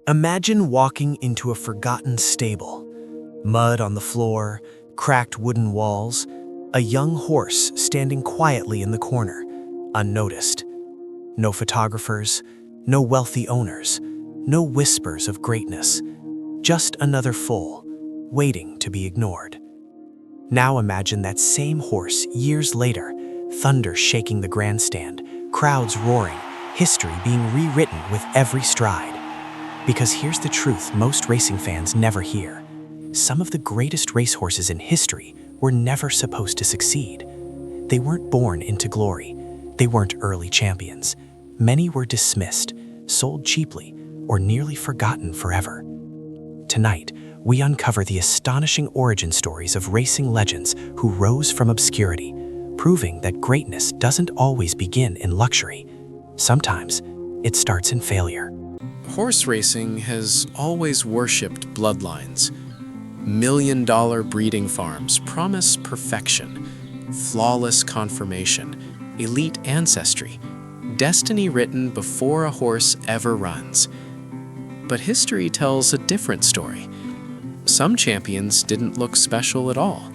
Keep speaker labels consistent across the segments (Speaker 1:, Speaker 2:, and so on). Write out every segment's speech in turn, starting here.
Speaker 1: Imagine walking into a forgotten stable. Mud on the floor, cracked wooden walls, a young horse standing quietly in the corner, unnoticed. No photographers, no wealthy owners, no whispers of greatness, just another foal, waiting to be ignored. Now imagine that same horse years later, thunder shaking the grandstand, crowds roaring, history being rewritten with every stride. Because here's the truth most racing fans never hear. Some of the greatest racehorses in history were never supposed to succeed. They weren't born into glory. They weren't early champions. Many were dismissed, sold cheaply, or nearly forgotten forever. Tonight, we uncover the astonishing origin stories of racing legends who rose from obscurity, proving that greatness doesn't always begin in luxury. Sometimes, it starts in failure.
Speaker 2: Horse racing has always worshipped bloodlines. Million-dollar breeding farms promise perfection, flawless conformation, elite ancestry, destiny written before a horse ever runs. But history tells a different story. Some champions didn't look special at all.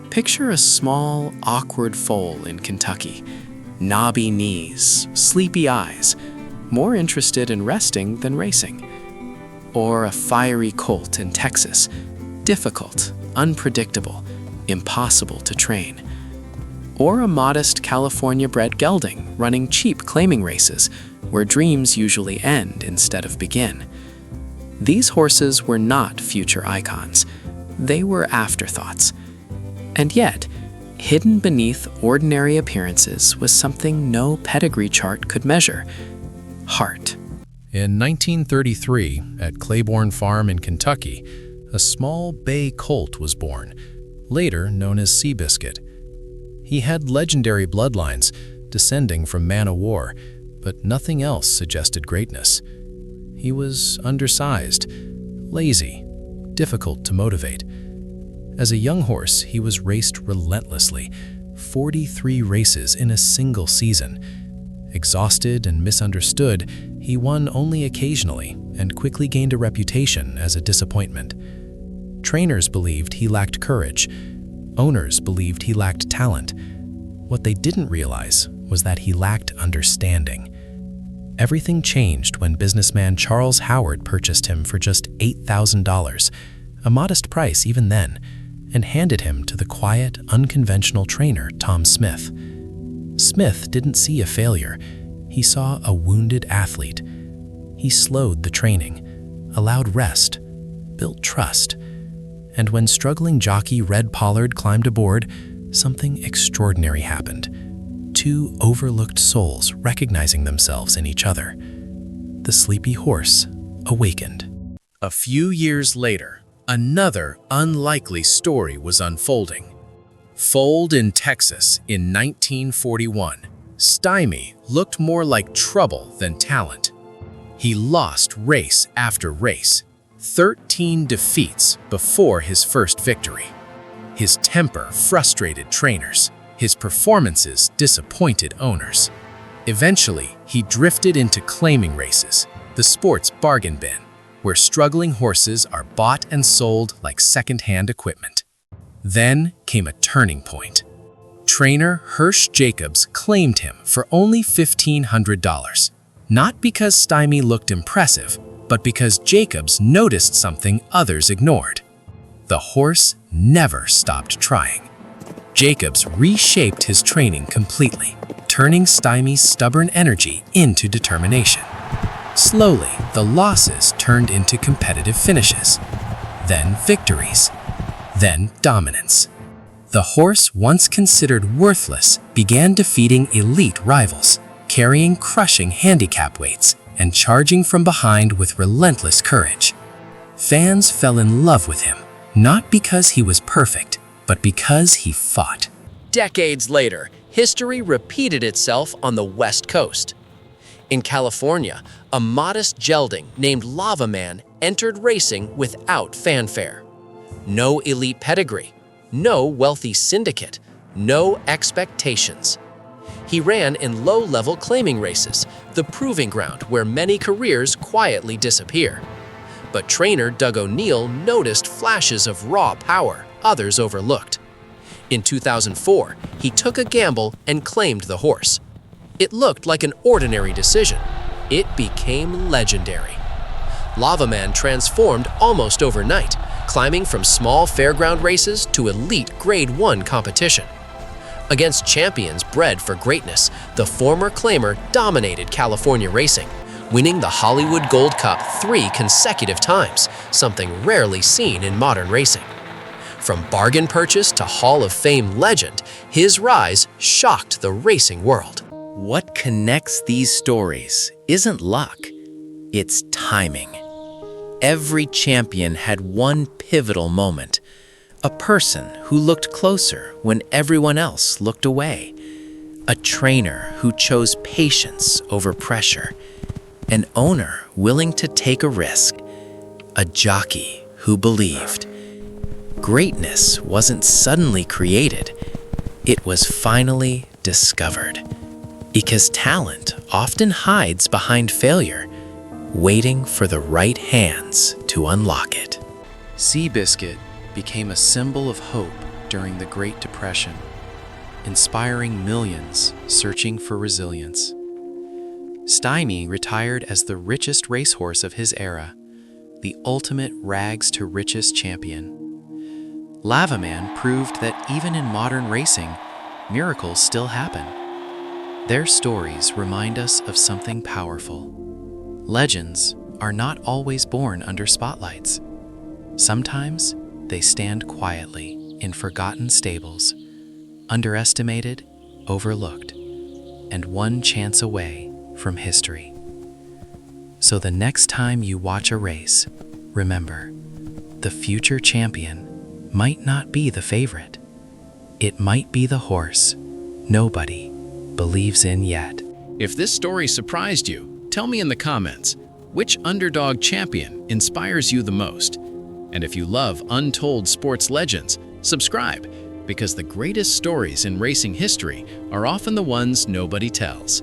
Speaker 2: Picture a small, awkward foal in Kentucky, knobby knees, sleepy eyes, more interested in resting than racing. Or a fiery colt in Texas, difficult, unpredictable, impossible to train. Or a modest California-bred gelding running cheap claiming races, where dreams usually end instead of begin. These horses were not future icons. They were afterthoughts. And yet, hidden beneath ordinary appearances was something no pedigree chart could measure: heart.
Speaker 3: In 1933, at Claiborne Farm in Kentucky, a small bay colt was born, later known as Seabiscuit. He had legendary bloodlines, descending from man o' war, but nothing else suggested greatness. He was undersized, lazy, difficult to motivate. As a young horse, he was raced relentlessly, 43 races in a single season. Exhausted and misunderstood, he won only occasionally and quickly gained a reputation as a disappointment. Trainers believed he lacked courage. Owners believed he lacked talent. What they didn't realize was that he lacked understanding. Everything changed when businessman Charles Howard purchased him for just $8,000, a modest price even then, and handed him to the quiet, unconventional trainer Tom Smith. Smith didn't see a failure. He saw a wounded athlete. He slowed the training, allowed rest, built trust. And when struggling jockey Red Pollard climbed aboard, something extraordinary happened. Two overlooked souls recognizing themselves in each other. The sleepy horse awakened.
Speaker 2: A few years later, another unlikely story was unfolding. Foaled in Texas in 1941, Stymie looked more like trouble than talent. He lost race after race, 13 defeats before his first victory. His temper frustrated trainers. His performances disappointed owners. Eventually, he drifted into claiming races, the sport's bargain bin, where struggling horses are bought and sold like second-hand equipment. Then came a turning point. Trainer Hirsch Jacobs claimed him for only $1,500, not because Stymie looked impressive, but because Jacobs noticed something others ignored. The horse never stopped trying. Jacobs reshaped his training completely, turning Stymie's stubborn energy into determination. Slowly, the losses turned into competitive finishes, then victories, then dominance. The horse, once considered worthless, began defeating elite rivals, carrying crushing handicap weights and charging from behind with relentless courage. Fans fell in love with him, not because he was perfect, but because he fought.
Speaker 4: Decades later, history repeated itself on the West Coast. In California, a modest gelding named Lava Man entered racing without fanfare. No elite pedigree, no wealthy syndicate, no expectations. He ran in low-level claiming races, the proving ground where many careers quietly disappear. But trainer Doug O'Neill noticed flashes of raw power others overlooked. In 2004, he took a gamble and claimed the horse. It looked like an ordinary decision. It became legendary. Lava Man transformed almost overnight, climbing from small fairground races to elite Grade 1 competition. Against champions bred for greatness, the former claimer dominated California racing, winning the Hollywood Gold Cup 3 consecutive times, something rarely seen in modern racing. From bargain purchase to Hall of Fame legend, his rise shocked the racing world.
Speaker 2: What connects these stories isn't luck, it's timing. Every champion had one pivotal moment. A person who looked closer when everyone else looked away. A trainer who chose patience over pressure. An owner willing to take a risk. A jockey who believed. Greatness wasn't suddenly created. It was finally discovered. Because talent often hides behind failure, waiting for the right hands to unlock it.
Speaker 3: Seabiscuit became a symbol of hope during the Great Depression, inspiring millions searching for resilience. Stymie retired as the richest racehorse of his era, the ultimate rags-to-riches champion. Lava Man proved that even in modern racing, miracles still happen. Their stories remind us of something powerful. Legends are not always born under spotlights. Sometimes they stand quietly in forgotten stables, underestimated, overlooked, and one chance away from history. So the next time you watch a race, remember, the future champion might not be the favorite. It might be the horse nobody believes in yet.
Speaker 2: If this story surprised you, tell me in the comments, which underdog champion inspires you the most? And if you love untold sports legends, subscribe, because the greatest stories in racing history are often the ones nobody tells.